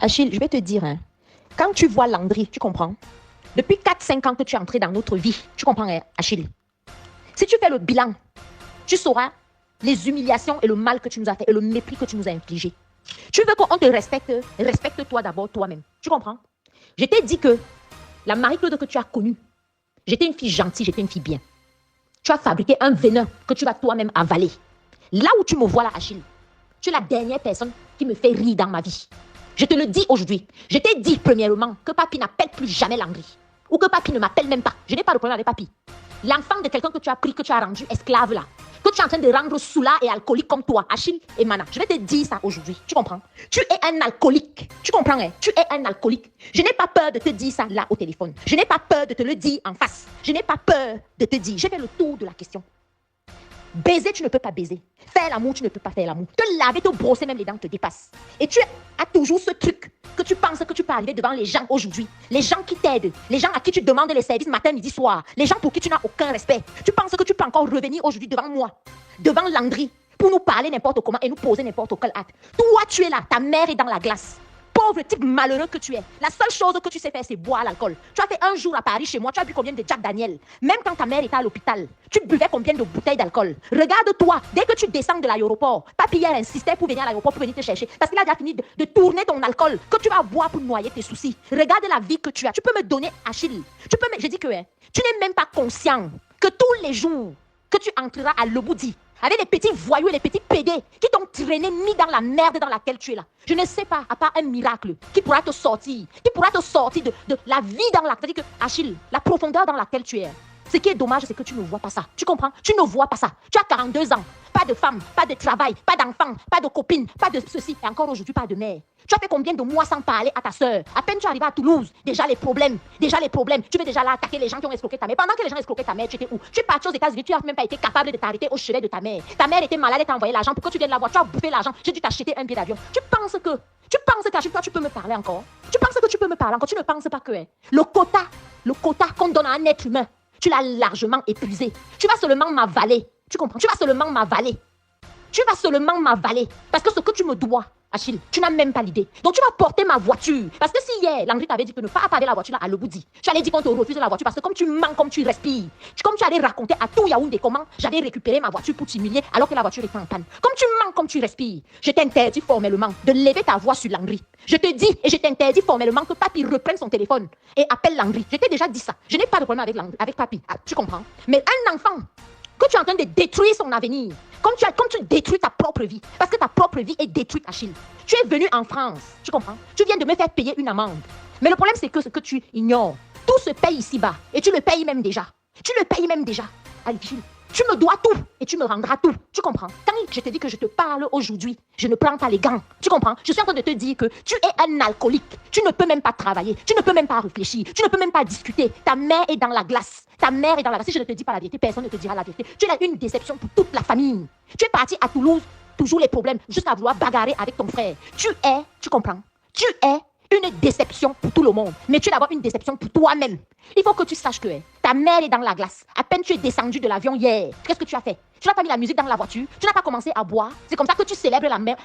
Achille, je vais te dire, hein, quand tu vois Landry, tu comprends? Depuis 4-5 ans que tu es entré dans notre vie, tu comprends, hein, Achille? Si tu fais le bilan, tu sauras les humiliations et le mal que tu nous as fait et le mépris que tu nous as infligé. Tu veux qu'on te respecte, respecte-toi d'abord toi-même. Tu comprends? Je t'ai dit que la Marie-Claude que tu as connue, j'étais une fille gentille, j'étais une fille bien. Tu as fabriqué un venin que tu vas toi-même avaler. Là où tu me vois là, Achille, tu es la dernière personne qui me fait rire dans ma vie. Je te le dis aujourd'hui. Je t'ai dit premièrement que Papi n'appelle plus jamais Landry. Ou que Papi ne m'appelle même pas. Je n'ai pas de problème avec Papi. L'enfant de quelqu'un que tu as pris, que tu as rendu esclave là, que tu es en train de rendre soulard et alcoolique comme toi, Achille et Mana. Je vais te dire ça aujourd'hui. Tu comprends? Tu es un alcoolique. Tu comprends, hein? Tu es un alcoolique. Je n'ai pas peur de te dire ça là au téléphone. Je n'ai pas peur de te le dire en face. Je n'ai pas peur de te dire. J'ai fait le tour de la question. Baiser, tu ne peux pas baiser. Faire l'amour, tu ne peux pas faire l'amour. Te laver, te brosser, même les dents te dépassent. Et tu as toujours ce truc que tu penses que tu peux arriver devant les gens aujourd'hui. Les gens qui t'aident, les gens à qui tu demandes les services matin, midi, soir. Les gens pour qui tu n'as aucun respect. Tu penses que tu peux encore revenir aujourd'hui devant moi, devant Landry, pour nous parler n'importe comment et nous poser n'importe quel acte. Toi, tu es là, ta mère est dans la glace. Pauvre type malheureux que tu es. La seule chose que tu sais faire, c'est boire l'alcool. Tu as fait un jour à Paris chez moi, tu as bu combien de Jack Daniel? Même quand ta mère était à l'hôpital, tu buvais combien de bouteilles d'alcool? Regarde-toi, dès que tu descends de l'aéroport, Papi hier insistait pour venir à l'aéroport pour venir te chercher. Parce qu'il a déjà fini de tourner ton alcool que tu vas boire pour noyer tes soucis. Regarde la vie que tu as. Tu peux me donner, Achille. Je dis que tu n'es même pas conscient que tous les jours que tu entreras à Leboudi, avec les petits voyous et les petits pédés qui t'ont traîné, mis dans la merde dans laquelle tu es là. Je ne sais pas, à part un miracle qui pourra te sortir, de la vie dans laquelle, c'est-à-dire que, Achille, la profondeur dans laquelle tu es. Ce qui est dommage, c'est que tu ne vois pas ça. Tu comprends? Tu ne vois pas ça. Tu as 42 ans, pas de femme, pas de travail, pas d'enfant, pas de copine, pas de ceci, et encore aujourd'hui, pas de mère. Tu as fait combien de mois sans parler à ta soeur? À peine tu es arrivé à Toulouse, déjà les problèmes. Tu veux déjà là attaquer les gens qui ont escroqué ta mère. Pendant que les gens escroquaient ta mère, tu étais où? Tu es parti aux États-Unis, tu n'as même pas été capable de t'arrêter au chevet de ta mère. Ta mère était malade, elle t'a envoyé l'argent pour que tu viennes la voir. Tu as bouffé l'argent, j'ai dû t'acheter un billet d'avion. Tu penses qu'à toi tu peux me parler encore? Tu penses que tu peux me parler encore? Tu ne penses pas que le quota qu'on donne à un être humain, tu l'as largement épuisé. Tu vas seulement m'avaler. Tu comprends? Tu vas seulement m'avaler. Parce que ce que tu me dois, Achille, tu n'as même pas l'idée. Donc tu vas porter ma voiture. Parce que si hier, Landry t'avait dit que ne pas apparer la voiture là à Leboudi, tu allais dire qu'on te refuse la voiture parce que comme tu mens, comme tu respires, comme tu allais raconter à tout Yaoundé comment j'avais récupéré ma voiture pour t'humilier alors que la voiture était en panne. Comme tu mens, comme tu respires, je t'interdis formellement de lever ta voix sur Landry. Je te dis et je t'interdis formellement que Papi reprenne son téléphone et appelle Landry. Je t'ai déjà dit ça. Je n'ai pas de problème avec Papi. Ah, tu comprends? Mais un enfant que tu es en train de détruire son avenir, comme tu détruis ta propre vie, parce que ta propre vie est détruite, Achille. Tu es venu en France, tu comprends? Tu viens de me faire payer une amende. Mais le problème, c'est que ce que tu ignores, tout se paye ici-bas, et tu le payes même déjà. Achille, tu me dois tout, et tu me rendras tout. Tu comprends? Quand je te dis que je te parle aujourd'hui, je ne prends pas les gants. Tu comprends? Je suis en train de te dire que tu es un alcoolique. Tu ne peux même pas travailler, tu ne peux même pas réfléchir, tu ne peux même pas discuter. Ta mère est dans la glace. Ta mère est dans la glace. Si je ne te dis pas la vérité, personne ne te dira la vérité. Tu es une déception pour toute la famille. Tu es parti à Toulouse, toujours les problèmes, juste à vouloir bagarrer avec ton frère. Tu comprends? Tu es une déception pour tout le monde. Mais tu es d'abord une déception pour toi-même. Il faut que tu saches que ta mère est dans la glace. À peine tu es descendu de l'avion hier. Qu'est-ce que tu as fait? Tu n'as pas mis la musique dans la voiture. Tu n'as pas commencé à boire. C'est comme ça que tu célèbres la mère.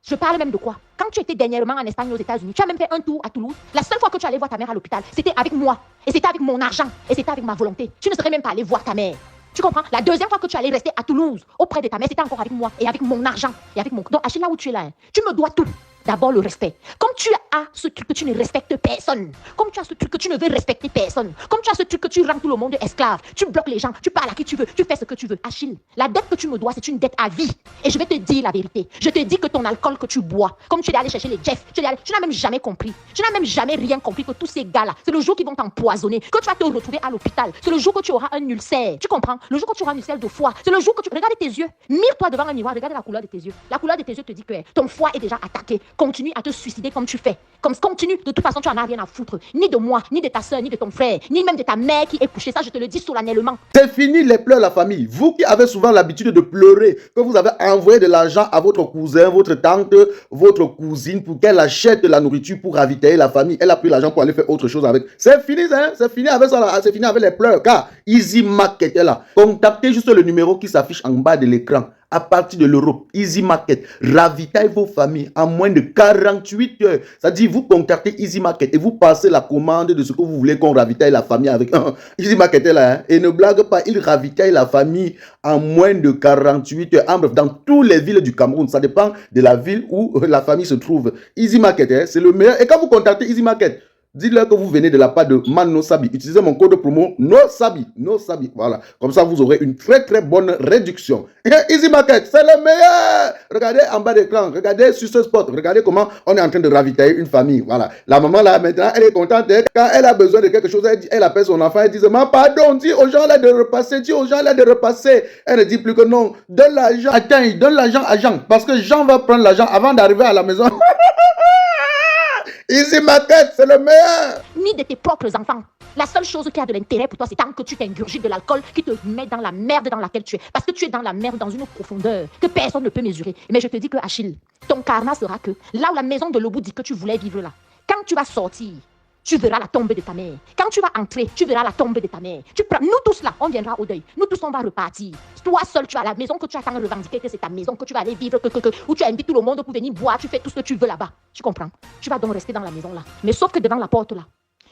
Je parle même de quoi? Quand tu étais dernièrement en Espagne, aux États-Unis, tu as même fait un tour à Toulouse. La seule fois que tu allais voir ta mère à l'hôpital, c'était avec moi. Et c'était avec mon argent. Et c'était avec ma volonté. Tu ne serais même pas allé voir ta mère. Tu comprends? La deuxième fois que tu allais rester à Toulouse, auprès de ta mère, c'était encore avec moi. Et avec mon argent. Et avec mon... Donc, Achille, là où tu es là, tu me dois tout. D'abord, le respect. Comme tu as ce truc que tu ne respectes personne, comme tu as ce truc que tu ne veux respecter personne, comme tu as ce truc que tu rends tout le monde esclave, tu bloques les gens, tu parles à qui tu veux, tu fais ce que tu veux. Achille, la dette que tu me dois, c'est une dette à vie. Et je vais te dire la vérité. Je te dis que ton alcool que tu bois, comme tu es allé chercher les Jeff, tu n'as même jamais compris. Tu n'as même jamais rien compris que tous ces gars-là, c'est le jour qu'ils vont t'empoisonner, que tu vas te retrouver à l'hôpital. C'est le jour que tu auras un ulcère. Tu comprends? Le jour que tu auras un ulcère de foie. C'est le jour que tu... Regarde tes yeux. Mire-toi devant un miroir. Regarde la couleur de tes yeux. La couleur de tes yeux te dit que ton foie est déjà attaqué. Continue à te suicider comme tu fais. Continue, de toute façon, tu n'en as rien à foutre. Ni de moi, ni de ta soeur, ni de ton frère, ni même de ta mère qui est couchée. Ça, je te le dis solennellement. C'est fini les pleurs, la famille. Vous qui avez souvent l'habitude de pleurer, que vous avez envoyé de l'argent à votre cousin, votre tante, votre cousine pour qu'elle achète de la nourriture pour ravitailler la famille. Elle a pris l'argent pour aller faire autre chose avec. C'est fini, hein? C'est fini avec ça, là. C'est fini avec les pleurs. Car Easy Mac était là. Contactez juste le numéro qui s'affiche en bas de l'écran. à partir de l'Europe. Easy Market ravitaille vos familles en moins de 48 heures. C'est-à-dire, vous contactez Easy Market et vous passez la commande de ce que vous voulez qu'on ravitaille la famille avec. Easy Market est là, hein? Et ne blague pas, il ravitaille la famille en moins de 48 heures. En bref, dans toutes les villes du Cameroun, ça dépend de la ville où la famille se trouve. Easy Market, hein, c'est le meilleur. Et quand vous contactez Easy Market, dites-leur que vous venez de la part de Man No Sabi. Utilisez mon code promo NOSABI. NOSABI. Voilà. Comme ça, vous aurez une très très bonne réduction. Easy Market, c'est le meilleur. Regardez en bas d'écran. Regardez sur ce spot. Regardez comment on est en train de ravitailler une famille. Voilà. La maman là, maintenant, elle est contente. Quand elle a besoin de quelque chose, elle appelle son enfant. Elle dit, maman, pardon, dis aux gens là de repasser. Dis aux gens là de repasser. Elle ne dit plus que non. Donne l'argent. Attends, il donne l'argent à Jean. Parce que Jean va prendre l'argent avant d'arriver à la maison. Easy Market, c'est le meilleur. Ni de tes propres enfants. La seule chose qui a de l'intérêt pour toi, c'est tant que tu t'ingurgites de l'alcool qui te met dans la merde dans laquelle tu es. Parce que tu es dans la merde dans une profondeur que personne ne peut mesurer. Mais je te dis que Achille, ton karma sera que là où la maison de Lobou dit que tu voulais vivre là, quand tu vas sortir, tu verras la tombe de ta mère. Quand tu vas entrer, tu verras la tombe de ta mère. Nous tous là, on viendra au deuil. Nous tous, on va repartir. Toi seul, tu as la maison que tu as tant revendiqué, que c'est ta maison, que tu vas aller vivre, où tu invites tout le monde pour venir boire, tu fais tout ce que tu veux là-bas. Tu comprends? Tu vas donc rester dans la maison là. Mais sauf que devant la porte là,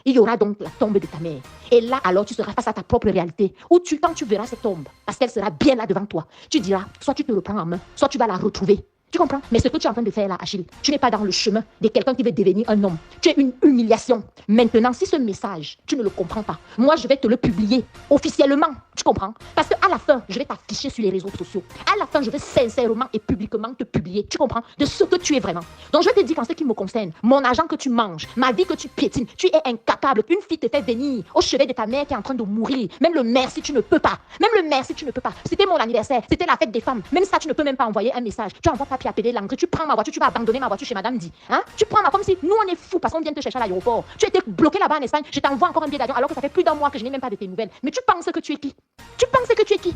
il y aura donc la tombe de ta mère. Et là, alors, tu seras face à ta propre réalité. Où quand tu verras cette tombe, parce qu'elle sera bien là devant toi, tu diras, soit tu te reprends en main, soit tu vas la retrouver. Tu comprends? Mais ce que tu es en train de faire là, Achille, tu n'es pas dans le chemin de quelqu'un qui veut devenir un homme. Tu es une humiliation. Maintenant, si ce message, tu ne le comprends pas, moi, je vais te le publier officiellement. Tu comprends? Parce qu'à la fin, je vais t'afficher sur les réseaux sociaux. À la fin, je vais sincèrement et publiquement te publier. Tu comprends? De ce que tu es vraiment. Donc, je vais te dire qu'en ce qui me concerne, mon argent que tu manges, ma vie que tu piétines, tu es incapable. Une fille te fait venir au chevet de ta mère qui est en train de mourir. Même le merci, tu ne peux pas. Même le merci, tu ne peux pas. C'était mon anniversaire. C'était la fête des femmes. Même ça, tu ne peux même pas envoyer un message. Tu envoies pas appeler l'entrée, tu prends ma voiture, tu vas abandonner ma voiture chez Madame Di. Hein? Tu prends comme si nous on est fous parce qu'on vient te chercher à l'aéroport. Tu étais bloqué là-bas en Espagne, je t'envoie encore un billet d'avion alors que ça fait plus d'un mois que je n'ai même pas de tes nouvelles. Mais tu penses que tu es qui? Tu penses que tu es qui?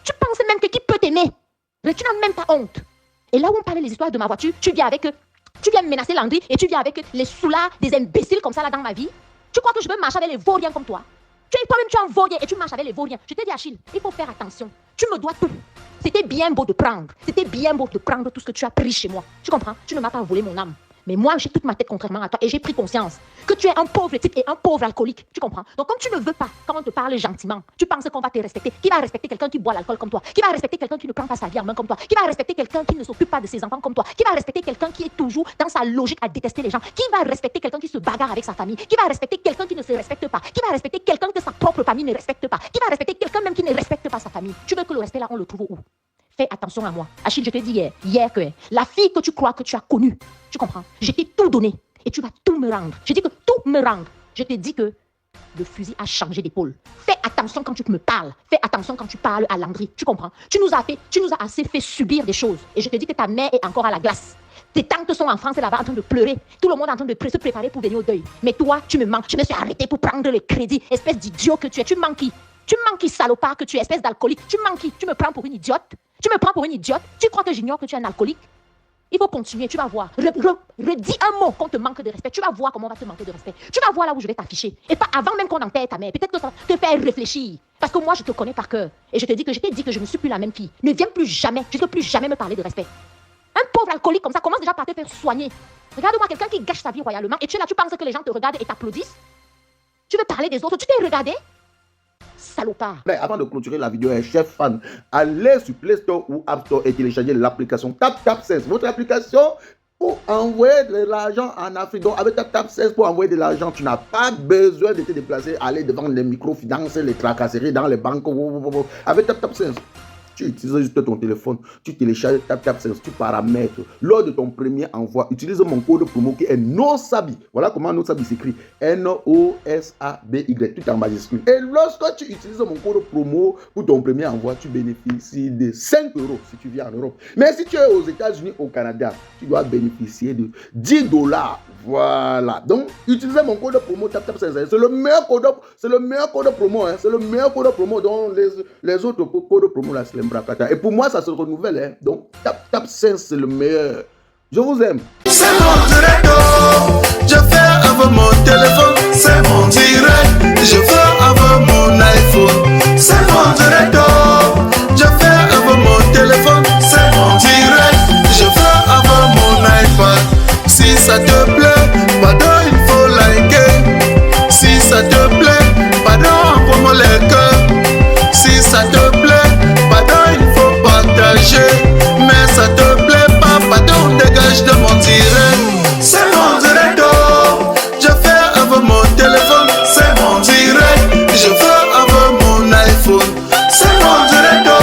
Tu penses même que qui peut t'aimer? Mais tu n'as même pas honte. Et là où on parlait les histoires de ma voiture, tu viens menacer Landry et tu viens avec les soulards des imbéciles comme ça là dans ma vie. Tu crois que je veux marcher avec les vauriens comme toi? Toi-même tu es un vaurien et tu marches avec les vauriens. Je t'ai dit Achille, il faut faire attention. Tu me dois tout. C'était bien beau de prendre. C'était bien beau de prendre tout ce que tu as pris chez moi. Tu comprends? Tu ne m'as pas volé mon âme. Mais moi, j'ai toute ma tête contrairement à toi et j'ai pris conscience que tu es un pauvre type et un pauvre alcoolique. Tu comprends? Donc, comme tu ne veux pas, quand on te parle gentiment, tu penses qu'on va te respecter. Qui va respecter quelqu'un qui boit l'alcool comme toi? Qui va respecter quelqu'un qui ne prend pas sa vie en main comme toi? Qui va respecter quelqu'un qui ne s'occupe pas de ses enfants comme toi? Qui va respecter quelqu'un qui est toujours dans sa logique à détester les gens? Qui va respecter quelqu'un qui se bagarre avec sa famille? Qui va respecter quelqu'un qui ne se respecte pas? Qui va respecter quelqu'un que sa propre famille ne respecte pas? Qui va respecter quelqu'un même qui ne respecte pas sa famille? Tu veux que le respect là, on le trouve où? Fais attention à moi. Achille, je te dis hier que la fille que tu crois que tu as connue, tu comprends? Je t'ai tout donné et tu vas tout me rendre. Je dis que tout me rendre. Je te dis que le fusil a changé d'épaule. Fais attention quand tu me parles. Fais attention quand tu parles à Landry. Tu comprends? Tu nous as assez fait subir des choses. Et je te dis que ta mère est encore à la glace. Tes tantes sont en France là-bas en train de pleurer. Tout le monde est en train de se préparer pour venir au deuil. Mais toi, tu me manques. Je me suis arrêté pour prendre le crédit. Espèce d'idiot que tu es. Tu manques qui? Tu manques qui, salopard que tu es, espèce d'alcoolique? Tu manques qui? Tu me prends pour une idiote? Tu me prends pour une idiote? Tu crois que j'ignore que tu es un alcoolique? Il faut continuer, tu vas voir. Redis un mot qu'on te manque de respect. Tu vas voir comment on va te manquer de respect. Tu vas voir là où je vais t'afficher. Et pas avant même qu'on enterre ta mère. Peut-être que ça va te faire réfléchir. Parce que moi, je te connais par cœur. Et je t'ai dit que je ne suis plus la même fille. Ne viens plus jamais, je ne veux plus jamais me parler de respect. Un pauvre alcoolique comme ça commence déjà par te faire soigner. Regarde-moi quelqu'un qui gâche sa vie royalement. Et tu es là, tu penses que les gens te regardent et t'applaudissent? Tu veux parler des autres? Tu t'es regardé? Salopard. Mais avant de clôturer la vidéo, chef fan, allez sur Play Store ou App Store et téléchargez l'application TapTapSense. Votre application pour envoyer de l'argent en Afrique. Donc avec TapTapSense pour envoyer de l'argent, tu n'as pas besoin de te déplacer, aller devant les microfinances, les tracasseries dans les banques. Avec TapTapSense. Tu utilises juste ton téléphone, tu télécharges TapTapSense, tu paramètres. Lors de ton premier envoi, utilise mon code promo qui est NOSABI. Voilà comment NOSABI s'écrit. NOSABY, tout en majuscule. Et lorsque tu utilises mon code promo pour ton premier envoi, tu bénéficies de 5 € si tu viens en Europe. Mais si tu es aux États-Unis, au Canada, tu dois bénéficier de 10 $. Voilà. Donc, utilisez mon code promo TapTapSense. C'est le meilleur code promo. Hein. C'est le meilleur code promo. Donc, les autres codes promo, là, c'est les et pour moi, ça se renouvelle. Hein. Donc, TapTapSense, c'est le meilleur. Je vous aime. C'est mon direct. Je fais avec mon téléphone. C'est mon direct. Je fais avec mon iPhone. C'est mon direct. Je fais avec mon téléphone. les cœurs. Si ça te plaît, pardon, il faut partager. Mais ça te plaît pas, pardon, dégage de mon direct. C'est mon direct, oh. Je fais avec mon téléphone. C'est mon direct. Je fais avec mon iPhone. C'est mon direct, oh.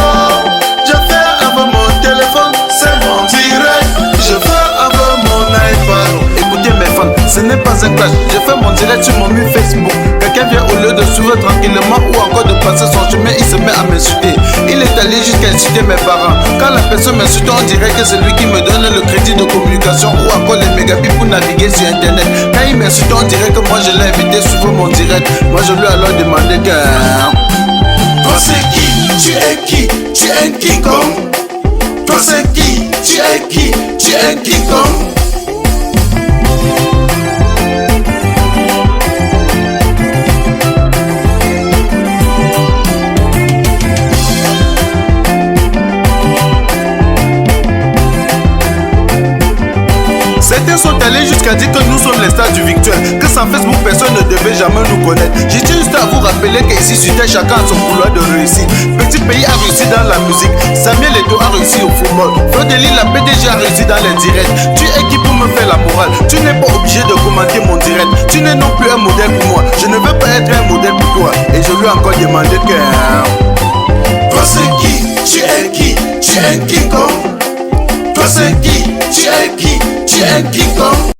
Je fais avec mon téléphone. C'est mon direct. Je fais avec mon iPad. Écoutez mes fans, ce n'est pas un clash. Je fais mon direct sur mon mur Facebook. Quelqu'un vient au lieu de suivre tranquillement ou encore de passer son chemin, il se met à m'insulter. Il est allé jusqu'à insulter mes parents. Quand la personne m'insulte, on dirait que c'est lui qui me donne le crédit de communication ou encore les mégabits pour naviguer sur internet. Quand il m'insulte, on dirait que moi je l'ai invité sur mon direct. Moi je lui ai alors demandé que... Toi c'est qui? Tu es qui? Tu es un quiconque. Toi c'est qui? Tu es qui? Tu es un quiconque. Certains sont allés jusqu'à dire que nous sommes les stars du virtuel, que sans Facebook personne ne devait jamais nous connaître. J'ai juste à vous rappeler qu'ici sur Terre chacun a son couloir de réussite. Petit pays a réussi dans la musique, Samuel Eto'o a réussi au football, Frodeli la PDG a réussi dans les directs. Tu es qui pour me faire la morale? Tu n'es pas obligé de commenter mon direct. Tu n'es non plus un modèle pour moi. Je ne veux pas être un modèle pour toi. Et je lui ai encore demandé que... Toi c'est qui? Tu es qui? Tu es un quiconque. Toi c'est qui? Tu es qui? Tu es un quiconque.